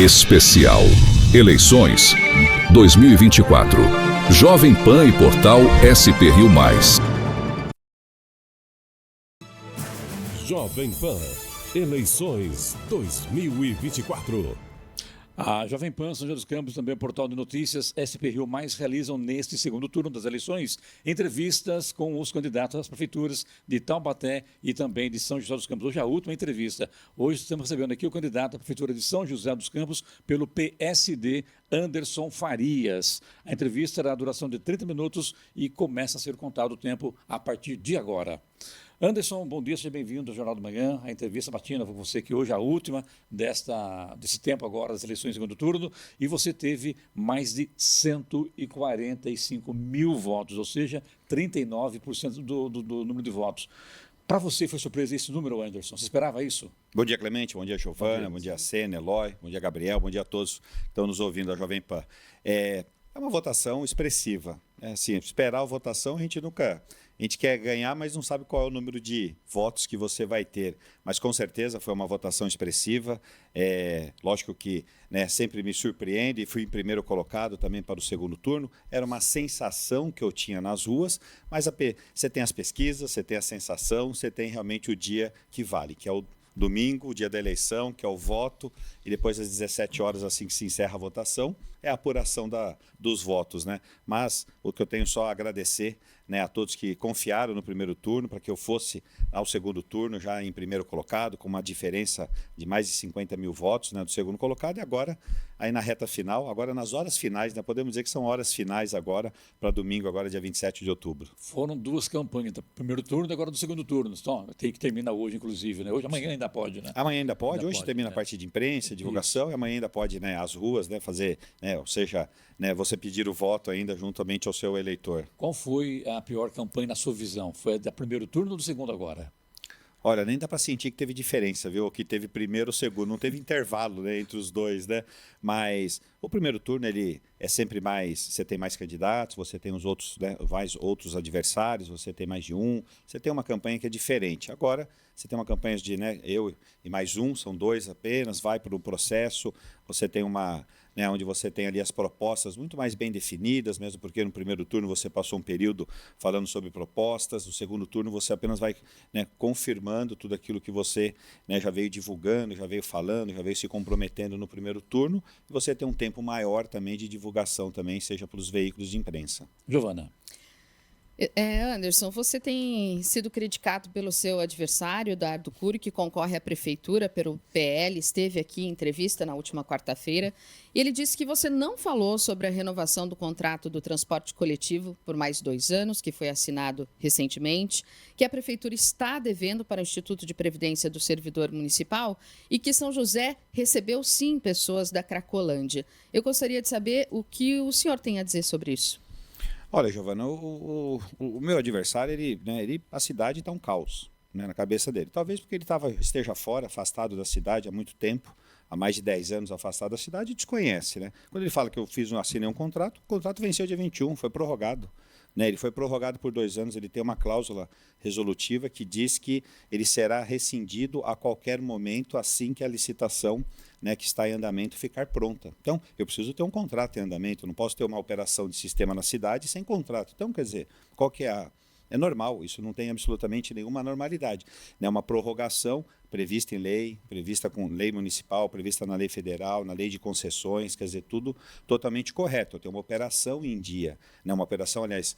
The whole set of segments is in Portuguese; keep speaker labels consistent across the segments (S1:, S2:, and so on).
S1: Especial Eleições 2024. Jovem Pan e Portal SP Rio Mais.
S2: Jovem Pan, eleições 2024.
S3: A Jovem Pan, São José dos Campos, também o portal de notícias SP Rio Mais realizam neste segundo turno das eleições entrevistas com os candidatos às prefeituras de Taubaté e também de São José dos Campos. Hoje é a última entrevista. Hoje estamos recebendo aqui o candidato à prefeitura de São José dos Campos pelo PSD, Anderson Farias. A entrevista terá a duração de 30 minutos e começa a ser contado o tempo a partir de agora. Anderson, bom dia, seja bem-vindo ao Jornal da Manhã. A entrevista matina com você, que hoje é a última desse tempo agora das eleições do segundo turno, e você teve mais de 145 mil votos, ou seja, 39% do número de votos. Para você foi surpresa esse número, Anderson? Você esperava isso?
S4: Bom dia, Clemente. Bom dia, Giovana. Bom dia, Sênia, Eloy. Bom dia, Gabriel. Bom dia a todos que estão nos ouvindo da Jovem Pan. É uma votação expressiva. Assim, esperar a votação a gente quer ganhar, mas não sabe qual é o número de votos que você vai ter. Mas com certeza foi uma votação expressiva. Lógico que sempre me surpreende, e fui em primeiro colocado também para o segundo turno. Era uma sensação que eu tinha nas ruas, mas você tem as pesquisas, você tem a sensação, você tem realmente o dia que vale, que é o domingo, o dia da eleição, que é o voto, e depois às 17 horas, assim que se encerra a votação, é a apuração dos votos, né? Mas o que eu tenho só a agradecer, a todos que confiaram no primeiro turno para que eu fosse ao segundo turno já em primeiro colocado, com uma diferença de mais de 50 mil votos, do segundo colocado, e agora aí na reta final, agora nas horas finais, podemos dizer que são horas finais agora para domingo, agora dia 27 de outubro.
S3: Foram duas campanhas, do primeiro turno e agora do segundo turno. Então, tem que terminar hoje, inclusive, né? Amanhã ainda pode, né?
S4: Amanhã ainda pode, hoje termina a parte de imprensa, divulgação, isso. E amanhã ainda pode, as ruas, fazer, ou seja, você pedir o voto ainda juntamente ao seu eleitor.
S3: Qual foi a pior campanha na sua visão? Foi a do primeiro turno ou do segundo agora?
S4: Olha, nem dá para sentir que teve diferença, viu? Que teve primeiro ou segundo, não teve intervalo entre os dois, Mas o primeiro turno, ele é sempre mais, você tem mais candidatos, você tem os outros, mais outros adversários, você tem mais de um, você tem uma campanha que é diferente. Agora, você tem uma campanha de, eu e mais um, são dois apenas, vai para um processo, você tem uma, onde você tem ali as propostas muito mais bem definidas, mesmo porque no primeiro turno você passou um período falando sobre propostas, no segundo turno você apenas vai confirmando tudo aquilo que você já veio divulgando, já veio falando, já veio se comprometendo no primeiro turno, e você tem um tempo maior também de divulgação também, seja pelos veículos de imprensa.
S3: Giovana.
S5: Anderson, você tem sido criticado pelo seu adversário, Dardo Cury, que concorre à prefeitura pelo PL, esteve aqui em entrevista na última quarta-feira, e ele disse que você não falou sobre a renovação do contrato do transporte coletivo por mais 2 anos, que foi assinado recentemente, que a prefeitura está devendo para o Instituto de Previdência do Servidor Municipal e que São José recebeu, sim, pessoas da Cracolândia. Eu gostaria de saber o que o senhor tem a dizer sobre isso.
S4: Olha, Giovana, o meu adversário, a cidade está um caos na cabeça dele. Talvez porque ele esteja fora, afastado da cidade há muito tempo, há mais de 10 anos afastado da cidade, e desconhece. Quando ele fala que eu assinei um contrato, o contrato venceu dia 21, foi prorrogado. Ele foi prorrogado por 2 anos, ele tem uma cláusula resolutiva que diz que ele será rescindido a qualquer momento assim que a licitação que está em andamento ficar pronta. Então, eu preciso ter um contrato em andamento, eu não posso ter uma operação de sistema na cidade sem contrato. Então, quer dizer, qual que é É normal, isso não tem absolutamente nenhuma normalidade. É uma prorrogação prevista em lei, prevista com lei municipal, prevista na lei federal, na lei de concessões, quer dizer, tudo totalmente correto. Eu tenho uma operação em dia, uma operação, aliás,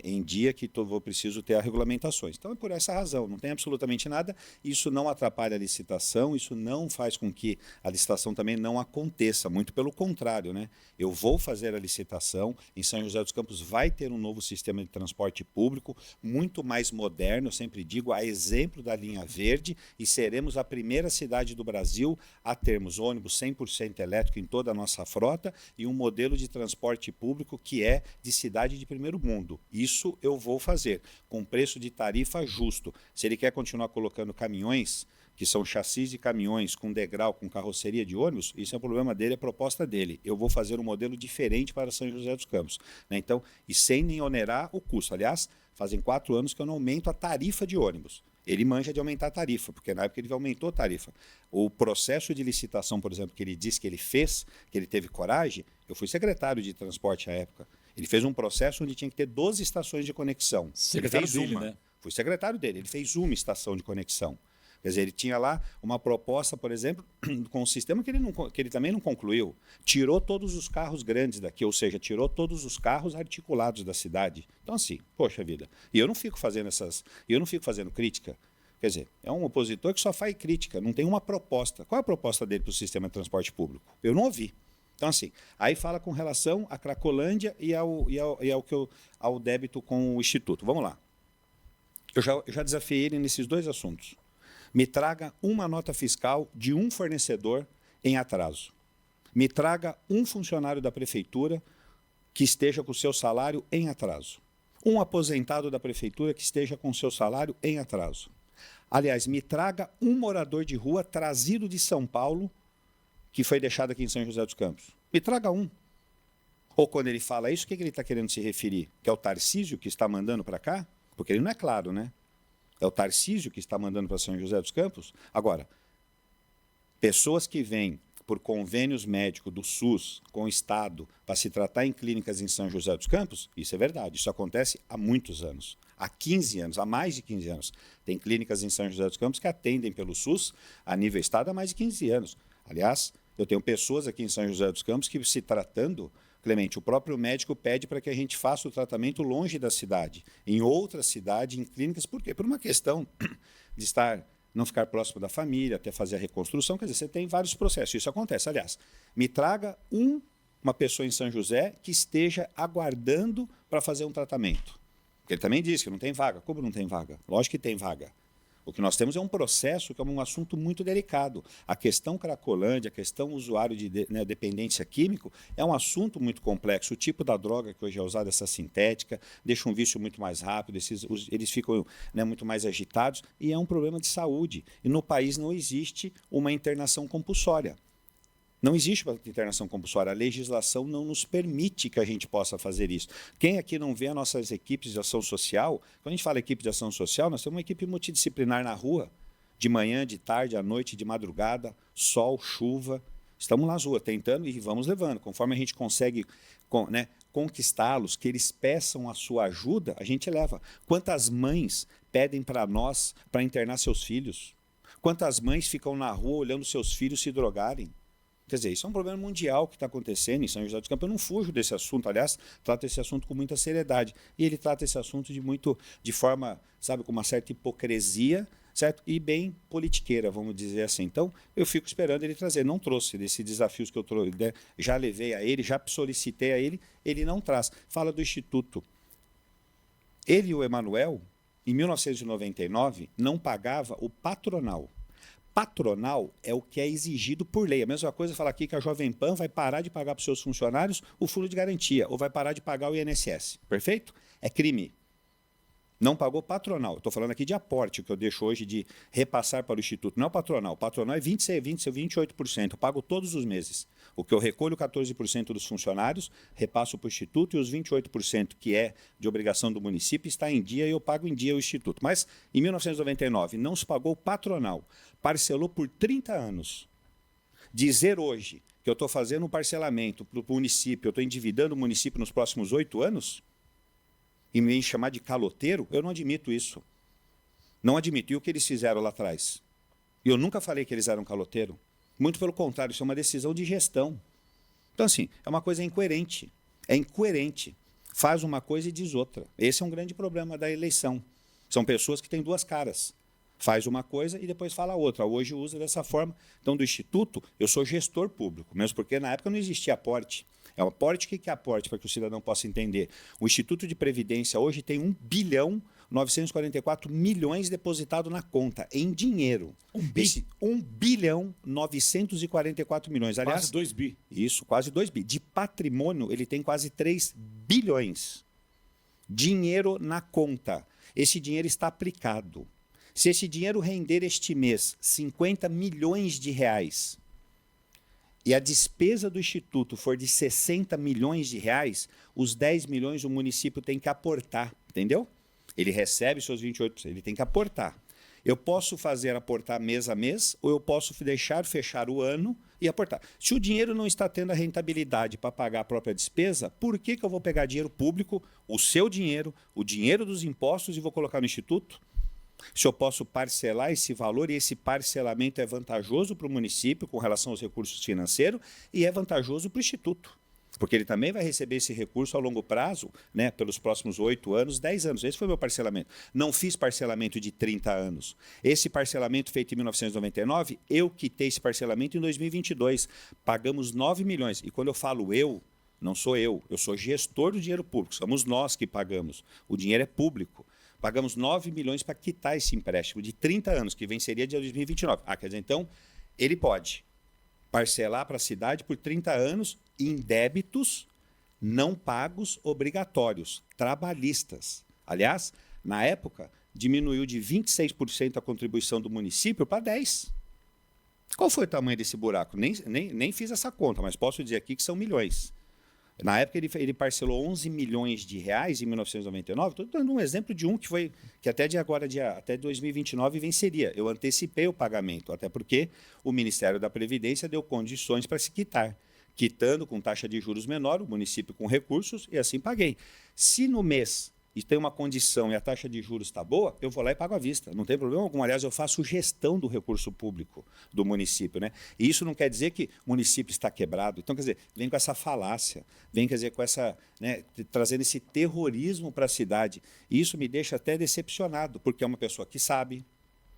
S4: em dia que eu preciso ter as regulamentações. Então, é por essa razão, não tem absolutamente nada, isso não atrapalha a licitação, isso não faz com que a licitação também não aconteça, muito pelo contrário, Eu vou fazer a licitação, em São José dos Campos vai ter um novo sistema de transporte público, muito mais moderno, eu sempre digo, a exemplo da linha verde, e seremos a primeira cidade do Brasil a termos ônibus 100% elétrico em toda a nossa frota e um modelo de transporte público que é de cidade de primeiro mundo. Isso eu vou fazer, com preço de tarifa justo. Se ele quer continuar colocando caminhões, que são chassis de caminhões com degrau, com carroceria de ônibus, isso é um problema dele, é proposta dele. Eu vou fazer um modelo diferente para São José dos Campos. Então, e sem nem onerar o custo. Aliás, fazem 4 anos que eu não aumento a tarifa de ônibus. Ele manja de aumentar a tarifa, porque na época ele aumentou a tarifa. O processo de licitação, por exemplo, que ele disse que ele fez, que ele teve coragem, eu fui secretário de transporte à época. Ele fez um processo onde tinha que ter 12 estações de conexão.
S3: Secretário
S4: ele fez
S3: dele,
S4: uma.
S3: né?
S4: Fui secretário dele, ele fez uma estação de conexão. Quer dizer, ele tinha lá uma proposta, por exemplo, com um sistema que ele também não concluiu. Tirou todos os carros grandes daqui, ou seja, tirou todos os carros articulados da cidade. Então, assim, poxa vida. E eu não fico fazendo crítica. Quer dizer, é um opositor que só faz crítica, não tem uma proposta. Qual é a proposta dele para o sistema de transporte público? Eu não ouvi. Então, assim, aí fala com relação à Cracolândia e ao débito com o Instituto. Vamos lá. Eu já desafiei ele nesses dois assuntos. Me traga uma nota fiscal de um fornecedor em atraso. Me traga um funcionário da prefeitura que esteja com o seu salário em atraso. Um aposentado da prefeitura que esteja com o seu salário em atraso. Aliás, me traga um morador de rua trazido de São Paulo que foi deixado aqui em São José dos Campos. Me traga um. Ou quando ele fala isso, o que ele está querendo se referir? Que é o Tarcísio que está mandando para cá? Porque ele não é claro, né? É o Tarcísio que está mandando para São José dos Campos? Agora, pessoas que vêm por convênios médicos do SUS com o Estado para se tratar em clínicas em São José dos Campos, isso é verdade. Isso acontece há muitos anos. Há 15 anos, há mais de 15 anos. Tem clínicas em São José dos Campos que atendem pelo SUS a nível Estado há mais de 15 anos. Aliás, eu tenho pessoas aqui em São José dos Campos que, se tratando, Clemente, o próprio médico pede para que a gente faça o tratamento longe da cidade, em outra cidade, em clínicas. Por quê? Por uma questão de não ficar próximo da família, até fazer a reconstrução. Quer dizer, você tem vários processos. Isso acontece. Aliás, me traga uma pessoa em São José que esteja aguardando para fazer um tratamento. Porque ele também disse que não tem vaga. Como não tem vaga? Lógico que tem vaga. O que nós temos é um processo que é um assunto muito delicado. A questão Cracolândia, a questão usuário de dependência químico, é um assunto muito complexo. O tipo da droga que hoje é usada, essa sintética, deixa um vício muito mais rápido, eles ficam muito mais agitados, e é um problema de saúde. E no país não existe uma internação compulsória. Não existe uma internação compulsória. A legislação não nos permite que a gente possa fazer isso. Quem aqui não vê as nossas equipes de ação social? Quando a gente fala equipe de ação social, nós temos uma equipe multidisciplinar na rua, de manhã, de tarde, à noite, de madrugada, sol, chuva. Estamos nas ruas tentando e vamos levando. Conforme a gente consegue conquistá-los, que eles peçam a sua ajuda, a gente leva. Quantas mães pedem para nós para internar seus filhos? Quantas mães ficam na rua olhando seus filhos se drogarem? Quer dizer, isso é um problema mundial que está acontecendo em São José dos Campos. Eu não fujo desse assunto, aliás, trato esse assunto com muita seriedade. E ele trata esse assunto de forma, sabe, com uma certa hipocrisia, certo? E bem politiqueira, vamos dizer assim. Então, eu fico esperando ele trazer. Não trouxe desses desafios que eu trouxe, já levei a ele, já solicitei a ele, ele não traz. Fala do Instituto. Ele e o Emanuel, em 1999, não pagava o patronal. Patronal é o que é exigido por lei. A mesma coisa falar aqui que a Jovem Pan vai parar de pagar para os seus funcionários o fundo de garantia ou vai parar de pagar o INSS. Perfeito? É crime. Não pagou patronal. Estou falando aqui de aporte, que eu deixo hoje de repassar para o Instituto. Não é o patronal. O patronal é 28%. Eu pago todos os meses. O que eu recolho 14% dos funcionários, repasso para o Instituto, e os 28% que é de obrigação do município está em dia e eu pago em dia o Instituto. Mas, em 1999, não se pagou patronal. Parcelou por 30 anos. Dizer hoje que eu estou fazendo um parcelamento para o município, eu estou endividando o município nos próximos 8 anos, e me chamar de caloteiro, eu não admito isso. Não admito. E o que eles fizeram lá atrás? E eu nunca falei que eles eram caloteiro. Muito pelo contrário, isso é uma decisão de gestão. Então, assim, é uma coisa incoerente. É incoerente. Faz uma coisa e diz outra. Esse é um grande problema da eleição. São pessoas que têm duas caras. Faz uma coisa e depois fala outra. Hoje usa dessa forma. Então, do Instituto, eu sou gestor público, mesmo porque na época não existia aporte. É um aporte, o que é aporte, para que o cidadão possa entender? O Instituto de Previdência hoje tem 1.944 bilhões depositado na conta, em dinheiro. 1.944 bilhões. Aliás,
S3: quase 2 bi.
S4: Isso, quase 2 bi. De patrimônio, ele tem quase 3 bilhões. Dinheiro na conta. Esse dinheiro está aplicado. Se esse dinheiro render este mês 50 milhões de reais e a despesa do Instituto for de 60 milhões de reais, os 10 milhões o município tem que aportar, entendeu? Ele recebe seus 28%, ele tem que aportar. Eu posso fazer aportar mês a mês ou eu posso deixar fechar o ano e aportar. Se o dinheiro não está tendo a rentabilidade para pagar a própria despesa, por que eu vou pegar dinheiro público, o seu dinheiro, o dinheiro dos impostos e vou colocar no Instituto? Se eu posso parcelar esse valor e esse parcelamento é vantajoso para o município com relação aos recursos financeiros e é vantajoso para o Instituto. Porque ele também vai receber esse recurso a longo prazo, né, pelos próximos 8 anos, 10 anos. Esse foi o meu parcelamento. Não fiz parcelamento de 30 anos. Esse parcelamento feito em 1999, eu quitei esse parcelamento em 2022. Pagamos 9 milhões. E quando eu falo eu, não sou eu sou gestor do dinheiro público. Somos nós que pagamos. O dinheiro é público. Pagamos 9 milhões para quitar esse empréstimo de 30 anos, que venceria de 2029. Quer dizer, então, ele pode parcelar para a cidade por 30 anos em débitos não pagos obrigatórios, trabalhistas. Aliás, na época, diminuiu de 26% a contribuição do município para 10%. Qual foi o tamanho desse buraco? Nem fiz essa conta, mas posso dizer aqui que são milhões. Na época, ele parcelou 11 milhões de reais em 1999. Estou dando um exemplo de um que até de agora, até 2029, venceria. Eu antecipei o pagamento, até porque o Ministério da Previdência deu condições para se quitar. Quitando com taxa de juros menor, o município com recursos, e assim paguei. Se no mês e tem uma condição e a taxa de juros está boa, eu vou lá e pago à vista. Não tem problema algum. Aliás, eu faço gestão do recurso público do município, né? E isso não quer dizer que o município está quebrado. Então, quer dizer, vem com essa falácia, vem, quer dizer, com essa, né, trazendo esse terrorismo para a cidade. E isso me deixa até decepcionado, porque é uma pessoa que sabe,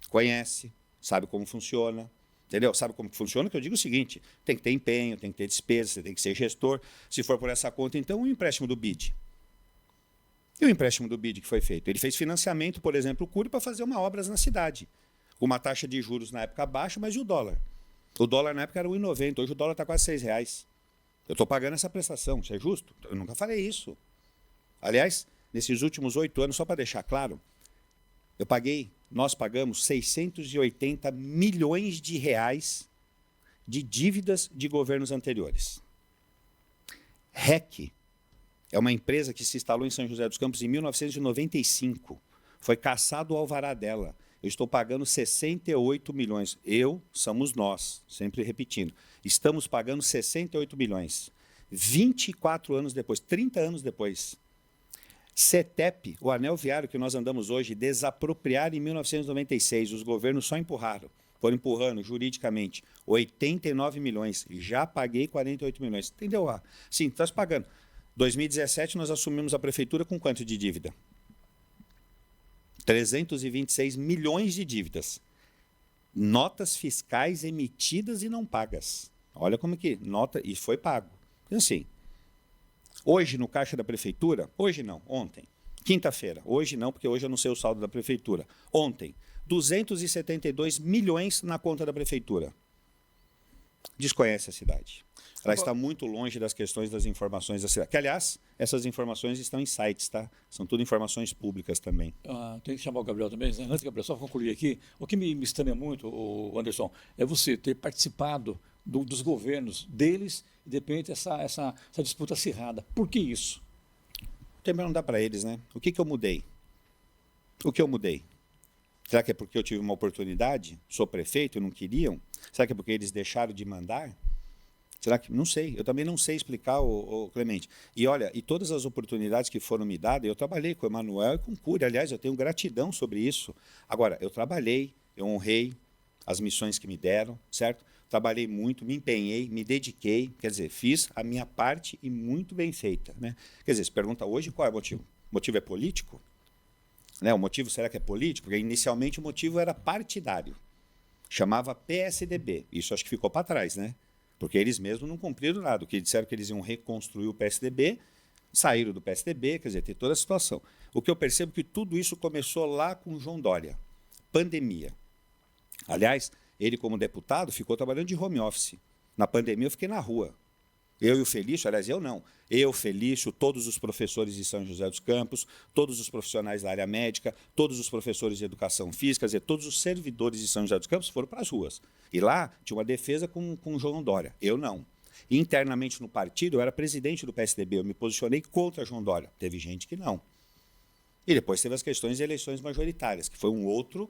S4: conhece, sabe como funciona. Entendeu? Sabe como que funciona? Que eu digo o seguinte, tem que ter empenho, tem que ter despesa, você tem que ser gestor. Se for por essa conta, então, o empréstimo do BID. E o empréstimo do BID que foi feito? Ele fez financiamento, por exemplo, o CURI para fazer obras na cidade. Com uma taxa de juros na época baixa, mas e o dólar? O dólar na época era 1,90, hoje o dólar está quase R$6. Eu estou pagando essa prestação, isso é justo? Eu nunca falei isso. Aliás, nesses últimos 8 anos, só para deixar claro, nós pagamos 680 milhões de reais de dívidas de governos anteriores. REC é uma empresa que se instalou em São José dos Campos em 1995. Foi cassado o alvará dela. Eu estou pagando 68 milhões. Somos nós, sempre repetindo. Estamos pagando 68 milhões. 24 anos depois, 30 anos depois. CETEP, o anel viário que nós andamos hoje, desapropriado em 1996. Os governos só empurraram. Foram empurrando juridicamente 89 milhões. Já paguei 48 milhões. Entendeu? Sim, estás pagando. 2017 nós assumimos a prefeitura com quanto de dívida? 326 milhões de dívidas. Notas fiscais emitidas e não pagas. Olha como que nota e foi pago. Então, assim, hoje no caixa da prefeitura, hoje não, ontem, quinta-feira, hoje não, porque hoje eu não sei o saldo da prefeitura. Ontem, 272 milhões na conta da prefeitura. Desconhece a cidade. Ela está muito longe das questões das informações da cidade. Que, aliás, essas informações estão em sites, tá? São tudo informações públicas também.
S3: Tem que chamar o Gabriel também. Antes, Gabriel, só para concluir aqui, o que me estranha muito, Anderson, é você ter participado dos governos deles e, de repente, essa disputa acirrada. Por que isso?
S4: Também não dá para eles, né? O que eu mudei? O que eu mudei? Será que é porque eu tive uma oportunidade? Sou prefeito e não queriam? Será que é porque eles deixaram de mandar? Será que? Não sei. Eu também não sei explicar, Clemente. E olha, e todas as oportunidades que foram me dadas, eu trabalhei com o Emanuel e com o Cury. Aliás, eu tenho gratidão sobre isso. Agora, eu trabalhei, eu honrei as missões que me deram, certo? Trabalhei muito, me empenhei, me dediquei, quer dizer, fiz a minha parte e muito bem feita, né? Quer dizer, você pergunta hoje qual é o motivo? O motivo é político? Né? O motivo será que é político? Porque inicialmente o motivo era partidário. Chamava PSDB. Isso acho que ficou para trás, né? Porque eles mesmos não cumpriram nada. O que disseram que eles iam reconstruir o PSDB, saíram do PSDB, quer dizer, tem toda a situação. O que eu percebo é que tudo isso começou lá com o João Dória. Pandemia. Aliás, ele como deputado ficou trabalhando de home office. Na pandemia eu fiquei na rua. Eu e o Felício, aliás, eu não. Eu, Felício, todos os professores de São José dos Campos, todos os profissionais da área médica, todos os professores de educação física, quer dizer, todos os servidores de São José dos Campos foram para as ruas. E lá tinha uma defesa com o João Dória. Eu não. E internamente no partido, eu era presidente do PSDB, eu me posicionei contra João Dória. Teve gente que não. E depois teve as questões de eleições majoritárias, que foi um outro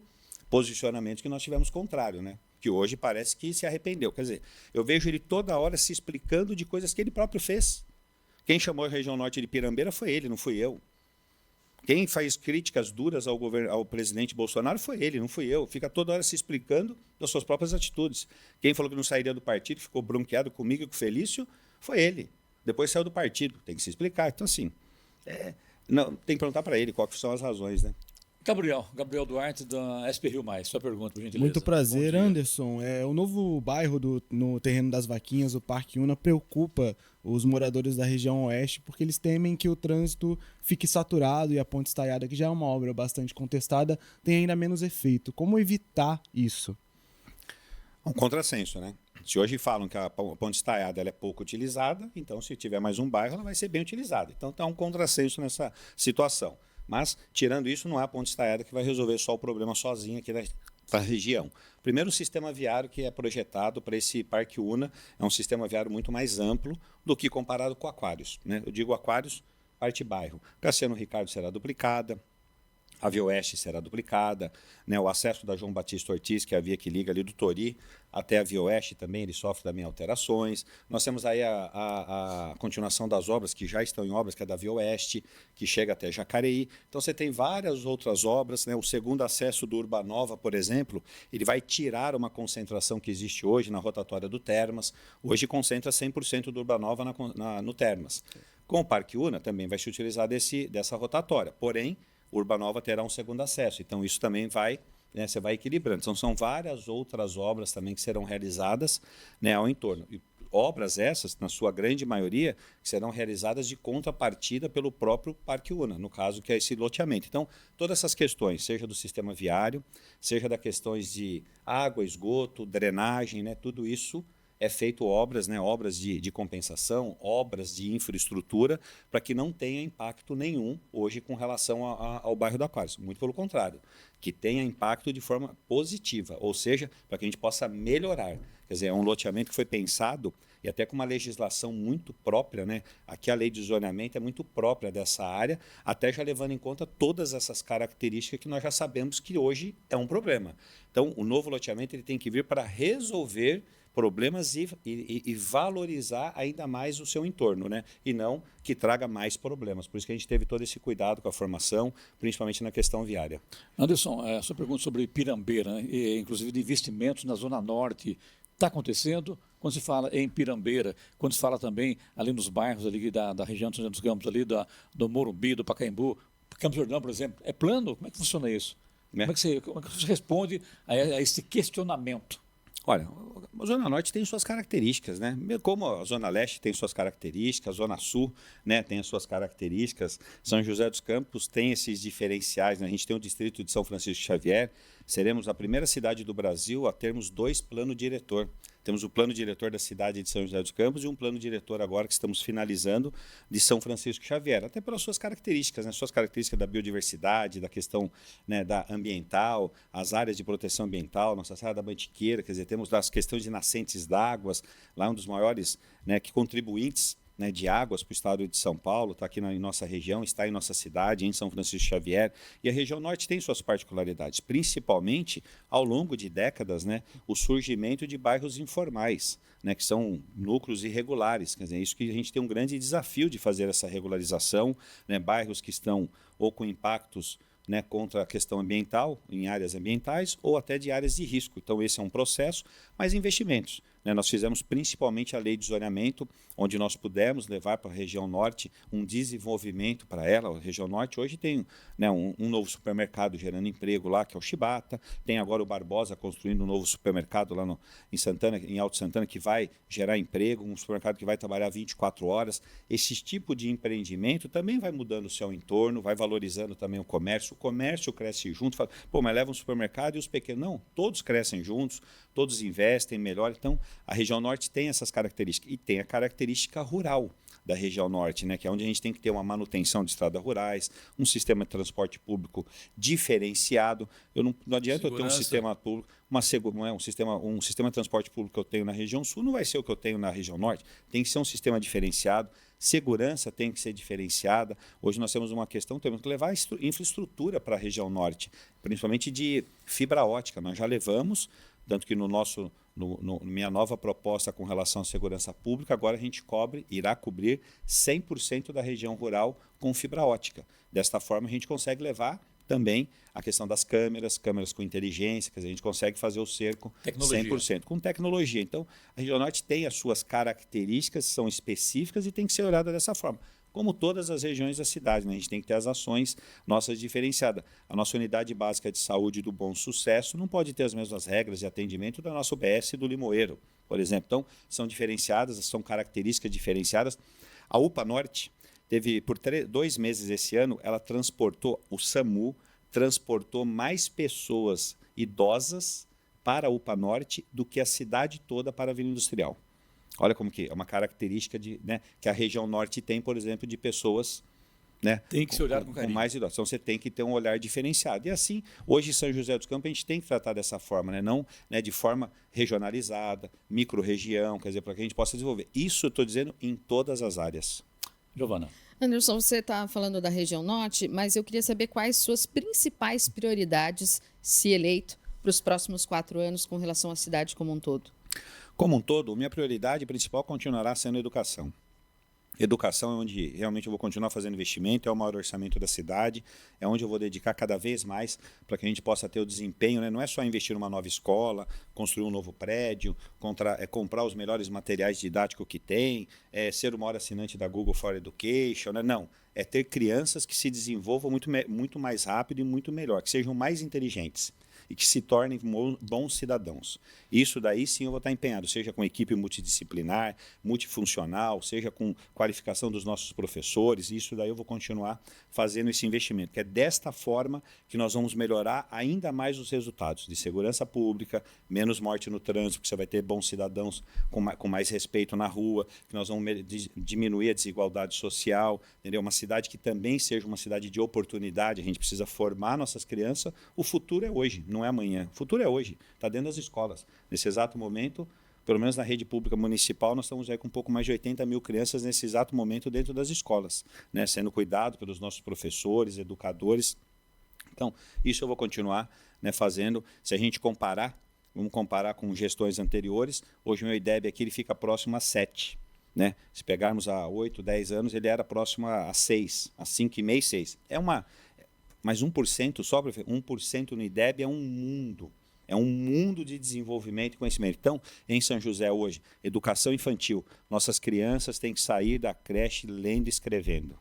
S4: posicionamentos que nós tivemos contrário, né? Que hoje parece que se arrependeu. Quer dizer, eu vejo ele toda hora se explicando de coisas que ele próprio fez. Quem chamou a região norte de Pirambeira foi ele, não fui eu. Quem faz críticas duras ao presidente Bolsonaro foi ele, não fui eu. Fica toda hora se explicando das suas próprias atitudes. Quem falou que não sairia do partido, ficou bronqueado comigo e com o Felício, foi ele. Depois saiu do partido, tem que se explicar. Então, assim, não, tem que perguntar para ele quais são as razões, né?
S3: Gabriel Duarte, da SP Rio Mais. Sua pergunta, por gentileza.
S6: Muito prazer, Anderson. O novo bairro no terreno das Vaquinhas, o Parque Una, preocupa os moradores da região oeste porque eles temem que o trânsito fique saturado e a Ponte Estaiada, que já é uma obra bastante contestada, tenha ainda menos efeito. Como evitar isso?
S4: Um contrassenso, né? Se hoje falam que a Ponte Estaiada ela é pouco utilizada, então se tiver mais um bairro, ela vai ser bem utilizada. Então está um contrassenso nessa situação. Mas, tirando isso, não é a Ponte Estaiada que vai resolver só o problema sozinha aqui da região. Primeiro, o sistema viário que é projetado para esse Parque Una é um sistema viário muito mais amplo do que comparado com Aquários, né? Eu digo Aquários, parte bairro. Cassiano Ricardo será duplicada, a Via Oeste será duplicada, né? O acesso da João Batista Ortiz, que é a via que liga ali do Tori até a Via Oeste também, ele sofre também alterações. Nós temos aí a continuação das obras que já estão em obras, que é da Via Oeste, que chega até Jacareí. Então você tem várias outras obras, né? O segundo acesso do Urbanova, por exemplo, ele vai tirar uma concentração que existe hoje na rotatória do Termas. Hoje concentra 100% do Urbanova no Termas. Com o Parque Una também vai se utilizar dessa rotatória, porém o Urbanova terá um segundo acesso, então isso também vai, né, você vai equilibrando. Então são várias outras obras também que serão realizadas, né, ao entorno. E obras essas, na sua grande maioria, que serão realizadas de contrapartida pelo próprio Parque Una, no caso que é esse loteamento. Então, todas essas questões, seja do sistema viário, seja das questões de água, esgoto, drenagem, né, tudo isso é feito obras, né, obras de compensação, obras de infraestrutura, para que não tenha impacto nenhum hoje com relação ao bairro do Aquários. Muito pelo contrário, que tenha impacto de forma positiva, ou seja, para que a gente possa melhorar. Quer dizer, é um loteamento que foi pensado e até com uma legislação muito própria, né? Aqui a lei de zoneamento é muito própria dessa área, até já levando em conta todas essas características que nós já sabemos que hoje é um problema. Então, o novo loteamento ele tem que vir para resolver problemas e valorizar ainda mais o seu entorno, né? E não que traga mais problemas. Por isso que a gente teve todo esse cuidado com a formação, principalmente na questão viária.
S3: Anderson, a sua pergunta sobre Pirambeira, né? E, inclusive de investimentos na Zona Norte, está acontecendo? Quando se fala em Pirambeira, quando se fala também ali nos bairros ali da região de São José dos Campos, ali do Morumbi, do Pacaembu, Campos do Jordão, por exemplo, é plano? Como é que funciona isso? Como é que você responde a esse questionamento?
S4: Olha, a Zona Norte tem suas características, né? Como a Zona Leste tem suas características, a Zona Sul, né, tem as suas características, São José dos Campos tem esses diferenciais, né? A gente tem o distrito de São Francisco Xavier, seremos a primeira cidade do Brasil a termos 2 planos diretor. Temos o plano diretor da cidade de São José dos Campos e um plano diretor agora que estamos finalizando de São Francisco Xavier, até pelas suas características, né? Suas características da biodiversidade, da questão, né, da ambiental, as áreas de proteção ambiental, nossa Serra da Mantiqueira, quer dizer, temos as questões de nascentes d'águas, lá um dos maiores, né, contribuintes, né, de águas para o estado de São Paulo, está aqui em nossa região, está em nossa cidade, em São Francisco Xavier, e a região norte tem suas particularidades, principalmente ao longo de décadas, né, o surgimento de bairros informais, né, que são núcleos irregulares, quer dizer, isso que a gente tem um grande desafio de fazer essa regularização, né, bairros que estão ou com impactos, né, contra a questão ambiental, em áreas ambientais, ou até de áreas de risco. Então, esse é um processo, mas investimentos. Né, nós fizemos principalmente a lei de zoneamento, onde nós pudemos levar para a região norte um desenvolvimento para ela. A região norte hoje tem, né, um novo supermercado gerando emprego lá, que é o Chibata, tem agora o Barbosa construindo um novo supermercado lá em Santana, em Alto Santana, que vai gerar emprego, um supermercado que vai trabalhar 24 horas. Esse tipo de empreendimento também vai mudando o seu entorno, vai valorizando também o comércio cresce junto, fala, pô, mas leva um supermercado e os pequenos, não, todos crescem juntos, todos investem melhor, então a região norte tem essas características e tem a característica rural da região norte, né, que é onde a gente tem que ter uma manutenção de estradas rurais, um sistema de transporte público diferenciado. Não adianta eu ter um sistema público, um sistema de transporte público que eu tenho na região sul não vai ser o que eu tenho na região norte. Tem que ser um sistema diferenciado. Segurança tem que ser diferenciada. Hoje nós temos uma questão, temos que levar infraestrutura para a região norte, principalmente de fibra ótica. Nós já levamos, tanto que minha nova proposta com relação à segurança pública, agora a gente irá cobrir 100% da região rural com fibra ótica. Desta forma a gente consegue levar também a questão das câmeras com inteligência, quer dizer, a gente consegue fazer o cerco 100% com tecnologia. Então, a região norte tem as suas características, são específicas e tem que ser olhada dessa forma. Como todas as regiões da cidade, né? A gente tem que ter as ações nossas diferenciadas. A nossa unidade básica de saúde do Bom Sucesso não pode ter as mesmas regras de atendimento da nossa UBS do Limoeiro, por exemplo. Então, são diferenciadas, são características diferenciadas. A UPA Norte teve, por 2 meses esse ano, o SAMU transportou mais pessoas idosas para a UPA Norte do que a cidade toda para a Vila Industrial. Olha como que é uma característica que a região norte tem, por exemplo, de pessoas, né,
S3: tem que ser olhado com carinho,
S4: mais idosas. Então você tem que ter um olhar diferenciado. E assim, hoje em São José dos Campos a gente tem que tratar dessa forma, né, não, né, de forma regionalizada, micro-região, quer dizer, para que a gente possa desenvolver. Isso eu estou dizendo em todas as áreas.
S3: Giovana.
S5: Anderson, você está falando da região norte, mas eu queria saber quais suas principais prioridades, se eleito, para os próximos 4 anos com relação à cidade como um todo.
S4: Como um todo, minha prioridade principal continuará sendo a educação. Educação é onde realmente eu vou continuar fazendo investimento, é o maior orçamento da cidade, é onde eu vou dedicar cada vez mais para que a gente possa ter o desempenho, né? Não é só investir numa nova escola, construir um novo prédio, comprar os melhores materiais didáticos que tem, ser o maior assinante da Google for Education, né? Não, é ter crianças que se desenvolvam muito mais rápido e muito melhor, que sejam mais inteligentes e que se tornem bons cidadãos. Isso daí sim eu vou estar empenhado, seja com equipe multidisciplinar, multifuncional, seja com qualificação dos nossos professores, isso daí eu vou continuar fazendo esse investimento, que é desta forma que nós vamos melhorar ainda mais os resultados de segurança pública, menos morte no trânsito, porque você vai ter bons cidadãos com mais respeito na rua, que nós vamos diminuir a desigualdade social, entendeu? Uma cidade que também seja uma cidade de oportunidade, a gente precisa formar nossas crianças, o futuro é hoje, não é amanhã. O futuro é hoje, está dentro das escolas. Nesse exato momento, pelo menos na rede pública municipal, nós estamos aí com um pouco mais de 80 mil crianças nesse exato momento dentro das escolas, né, sendo cuidado pelos nossos professores, educadores. Então, isso eu vou continuar, né, fazendo. Se a gente vamos comparar com gestões anteriores, hoje o meu IDEB aqui ele fica próximo a 7. Né? Se pegarmos há 8, 10 anos, ele era próximo a 6, a 5,5, 6. Mas 1%, só para 1% no IDEB é um mundo de desenvolvimento e conhecimento. Então, em São José hoje, educação infantil, nossas crianças têm que sair da creche lendo e escrevendo,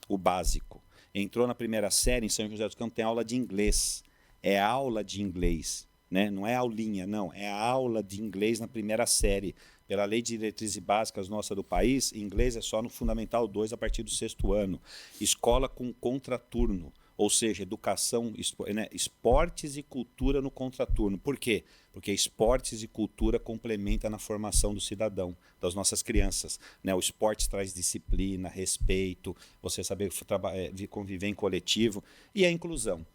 S4: o básico. Entrou na primeira série, em São José dos Campos tem aula de inglês, é aula de inglês, né? Não é aulinha, não, é a aula de inglês na primeira série. Pela lei de diretrizes básicas nossa do país, inglês é só no Fundamental 2 a partir do 6º ano. Escola com contraturno. Ou seja, educação, né, esportes e cultura no contraturno. Por quê? Porque esportes e cultura complementam na formação do cidadão, das nossas crianças. Né? O esporte traz disciplina, respeito, você saber conviver em coletivo e a inclusão.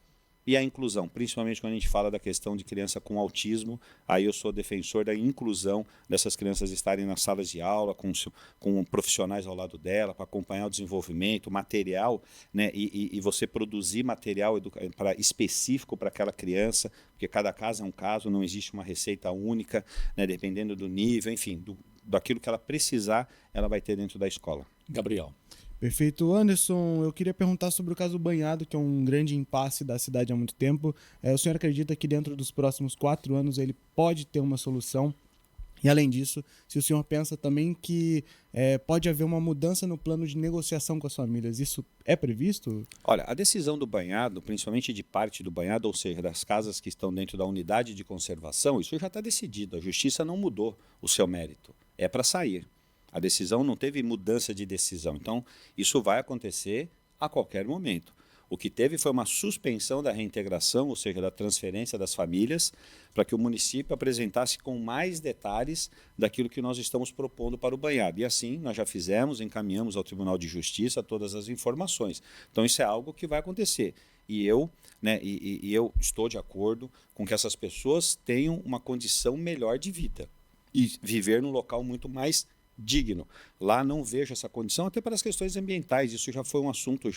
S4: E a inclusão, principalmente quando a gente fala da questão de criança com autismo, aí eu sou defensor da inclusão dessas crianças estarem nas salas de aula, com profissionais ao lado dela, para acompanhar o desenvolvimento, material, né, e você produzir material específico para aquela criança, porque cada caso é um caso, não existe uma receita única, né, dependendo do nível, enfim, daquilo que ela precisar, ela vai ter dentro da escola.
S3: Gabriel.
S6: Perfeito. Anderson, eu queria perguntar sobre o caso Banhado, que é um grande impasse da cidade há muito tempo. O senhor acredita que dentro dos próximos 4 anos ele pode ter uma solução? E além disso, se o senhor pensa também que pode haver uma mudança no plano de negociação com as famílias, isso é previsto?
S4: Olha, a decisão do banhado, principalmente de parte do banhado, ou seja, das casas que estão dentro da unidade de conservação, isso já está decidido. A justiça não mudou o seu mérito. É para sair. A decisão não teve mudança de decisão. Então, isso vai acontecer a qualquer momento. O que teve foi uma suspensão da reintegração, ou seja, da transferência das famílias, para que o município apresentasse com mais detalhes daquilo que nós estamos propondo para o banhado. E assim, nós já fizemos, encaminhamos ao Tribunal de Justiça todas as informações. Então, isso é algo que vai acontecer. E eu estou de acordo com que essas pessoas tenham uma condição melhor de vida e viver num local muito mais digno. Lá não vejo essa condição, até pelas questões ambientais. Isso já foi um assunto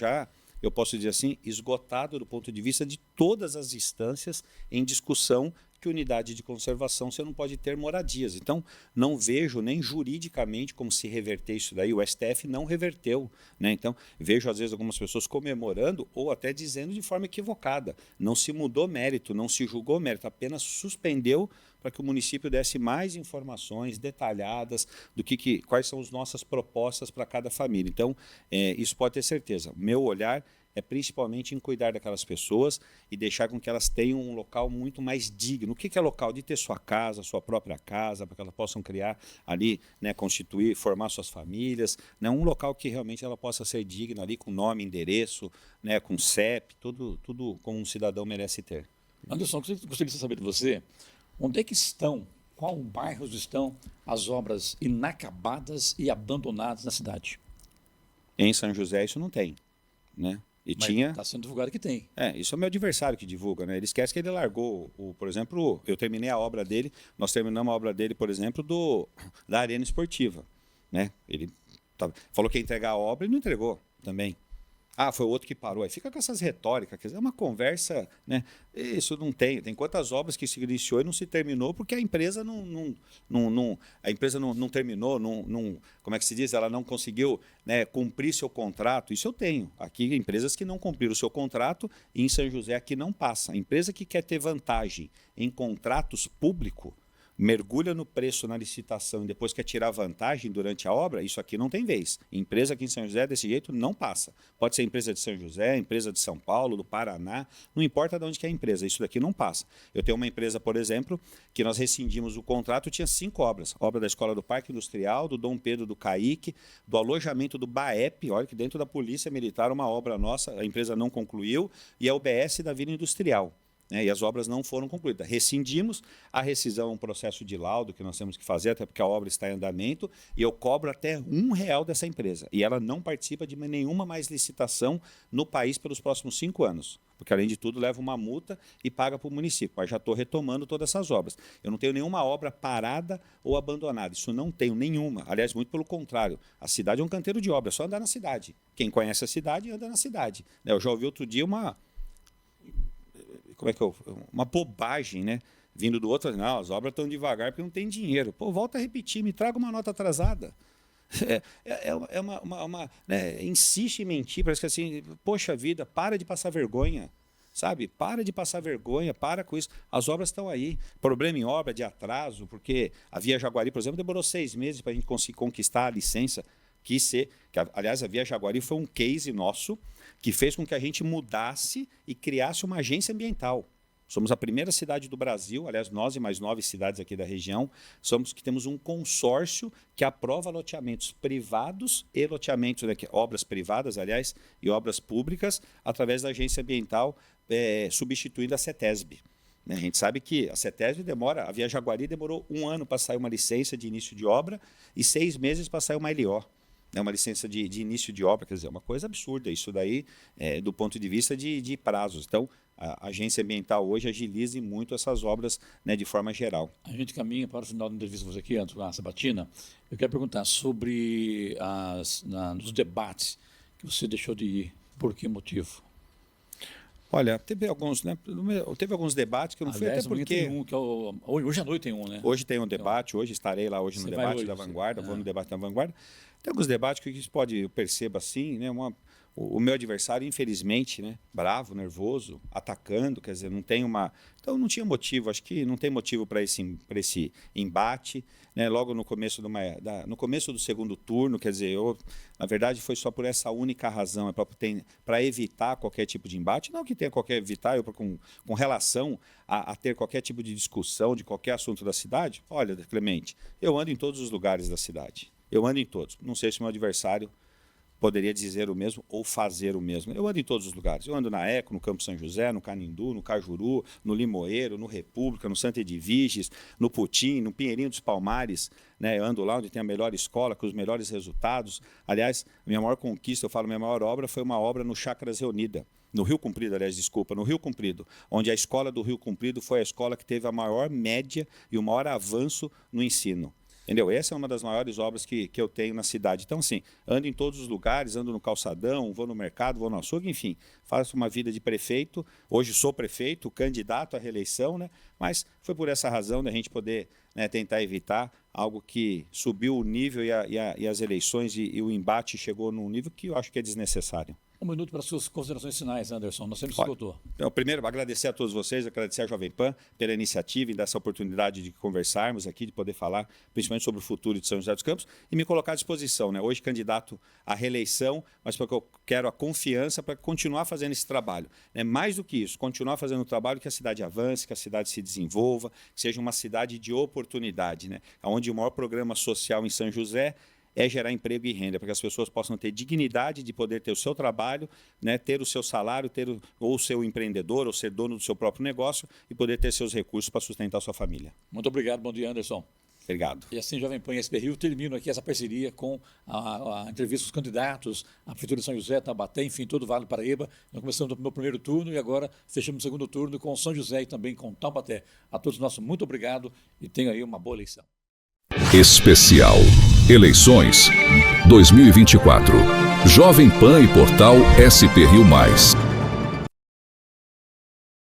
S4: eu posso dizer assim, esgotado do ponto de vista de todas as instâncias em discussão que unidade de conservação você não pode ter moradias. Então, não vejo nem juridicamente como se reverter isso daí. O STF não reverteu, né? Então, vejo às vezes algumas pessoas comemorando ou até dizendo de forma equivocada. Não se mudou mérito, não se julgou mérito, apenas suspendeu para que o município desse mais informações detalhadas do quais são as nossas propostas para cada família. Então, isso pode ter certeza. Meu olhar é principalmente em cuidar daquelas pessoas e deixar com que elas tenham um local muito mais digno. O que é local? De ter sua casa, sua própria casa, para que elas possam criar ali, né, constituir, formar suas famílias, né, um local que realmente ela possa ser digna ali, com nome, endereço, né, com CEP, tudo como um cidadão merece ter.
S3: Anderson, gostaria de saber de você, onde é que estão, qual bairros estão as obras inacabadas e abandonadas na cidade?
S4: Em São José isso não tem, né? E
S3: Mas
S4: tinha.
S3: está sendo divulgado que tem.
S4: Isso é o meu adversário que divulga, né? Ele esquece que ele largou, por exemplo, eu terminei a obra dele, nós terminamos a obra dele, por exemplo, da Arena Esportiva, né? Ele falou que ia entregar a obra e não entregou também. Foi o outro que parou. Aí fica com essas retóricas, quer dizer, é uma conversa, né? Isso não tem. Tem quantas obras que se iniciou e não se terminou porque a empresa não terminou, como é que se diz? Ela não conseguiu, né, cumprir seu contrato. Isso eu tenho. Aqui, empresas que não cumpriram o seu contrato e em São José aqui não passa. A empresa que quer ter vantagem em contratos públicos, mergulha no preço na licitação e depois quer tirar vantagem durante a obra, isso aqui não tem vez. Empresa aqui em São José desse jeito não passa. Pode ser empresa de São José, empresa de São Paulo, do Paraná, não importa de onde que é a empresa, isso daqui não passa. Eu tenho uma empresa, por exemplo, que nós rescindimos o contrato, tinha 5 obras. Obra da Escola do Parque Industrial, do Dom Pedro do Caique, do alojamento do BAEP, olha que dentro da Polícia Militar uma obra nossa, a empresa não concluiu, e a UBS da Vila Industrial. E as obras não foram concluídas. Rescindimos, a rescisão é um processo de laudo que nós temos que fazer, até porque a obra está em andamento, e eu cobro até R$1 dessa empresa. E ela não participa de nenhuma mais licitação no país pelos próximos 5 anos. Porque, além de tudo, leva uma multa e paga para o município. Mas já estou retomando todas essas obras. Eu não tenho nenhuma obra parada ou abandonada. Isso não tenho nenhuma. Aliás, muito pelo contrário. A cidade é um canteiro de obra, é só andar na cidade. Quem conhece a cidade, anda na cidade. Eu já ouvi outro dia uma bobagem, né? Vindo do outro, não, as obras estão devagar porque não tem dinheiro. Pô, volta a repetir, me traga uma nota atrasada. Insiste em mentir, parece que assim, poxa vida, para de passar vergonha, sabe? Para de passar vergonha, para com isso. As obras estão aí. Problema em obra, de atraso, porque a Via Jaguari, por exemplo, demorou 6 meses para a gente conseguir conquistar a licença. Aliás, a Via Jaguari foi um case nosso que fez com que a gente mudasse e criasse uma agência ambiental. Somos a primeira cidade do Brasil, aliás, nós e mais 9 cidades aqui da região, temos um consórcio que aprova loteamentos privados e loteamentos, né, obras privadas, aliás, e obras públicas, através da agência ambiental, substituindo a CETESB. A gente sabe que a CETESB a Via Jaguari demorou 1 ano para sair uma licença de início de obra e 6 meses para sair uma LO. Uma licença de início de obra, quer dizer, é uma coisa absurda. Isso daí, do ponto de vista de prazos. Então, a agência ambiental hoje agiliza muito essas obras, né, de forma geral.
S3: A gente caminha para o final da entrevista com você aqui, Antônio Sabatina. Eu quero perguntar sobre os debates que você deixou de ir. Por que motivo?
S4: Olha, teve alguns, né? Teve alguns debates que eu não fui, até porque...
S3: Tem um, hoje à noite tem um, né?
S4: Hoje tem um debate, hoje estarei lá no debate da Vanguarda, vou no debate da Vanguarda. Tem alguns debates que eu percebo assim, né? O meu adversário, infelizmente, né, bravo, nervoso, atacando, quer dizer, não tem uma... Então não tinha motivo, acho que não tem motivo para esse embate, né? Logo no começo do segundo turno, quer dizer, na verdade foi só por essa única razão, para evitar qualquer tipo de embate, não que tenha com relação a ter qualquer tipo de discussão de qualquer assunto da cidade. Olha, Clemente, eu ando em todos os lugares da cidade, eu ando em todos, não sei se o meu adversário poderia dizer o mesmo ou fazer o mesmo. Eu ando em todos os lugares. Eu ando na Eco, no Campo São José, no Canindu, no Cajuru, no Limoeiro, no República, no Santa Edviges, no Putim, no Pinheirinho dos Palmares. Né? Eu ando lá onde tem a melhor escola, com os melhores resultados. Aliás, minha maior conquista, minha maior obra foi uma obra no Chácaras Reunida. No Rio Comprido, no Rio Comprido, onde a escola do Rio Comprido foi a escola que teve a maior média e o maior avanço no ensino. Entendeu? Essa é uma das maiores obras que eu tenho na cidade. Então, assim, ando em todos os lugares, ando no calçadão, vou no mercado, vou no açougue, enfim, faço uma vida de prefeito. Hoje sou prefeito, candidato à reeleição, né? Mas foi por essa razão da gente poder, né, tentar evitar algo que subiu o nível e as eleições e o embate chegou num nível que eu acho que é desnecessário.
S3: Um minuto para as suas considerações finais, Anderson. Nós sempre escutou.
S4: Então, primeiro, agradecer a todos vocês, agradecer a Jovem Pan pela iniciativa e dessa oportunidade de conversarmos aqui, de poder falar principalmente sobre o futuro de São José dos Campos e me colocar à disposição, né? Hoje candidato à reeleição, mas porque eu quero a confiança para continuar fazendo esse trabalho. Né? Mais do que isso, continuar fazendo o trabalho que a cidade avance, que a cidade se desenvolva, que seja uma cidade de oportunidade, né? Onde o maior programa social em São José é gerar emprego e renda, para que as pessoas possam ter dignidade de poder ter o seu trabalho, né, ter o seu salário, ou o seu empreendedor, ou ser dono do seu próprio negócio e poder ter seus recursos para sustentar a sua família.
S3: Muito obrigado, bom dia, Anderson.
S4: Obrigado.
S3: E assim, Jovem Pan e SP Rio, termino aqui essa parceria com a entrevista dos candidatos à Prefeitura de São José, Taubaté, enfim, todo o Vale do Paraíba. Nós começamos o meu primeiro turno e agora fechamos o segundo turno com São José e também com Taubaté. A todos nosso muito obrigado e tenham aí uma boa eleição.
S1: Especial Eleições 2024. Jovem Pan e Portal SP Rio Mais.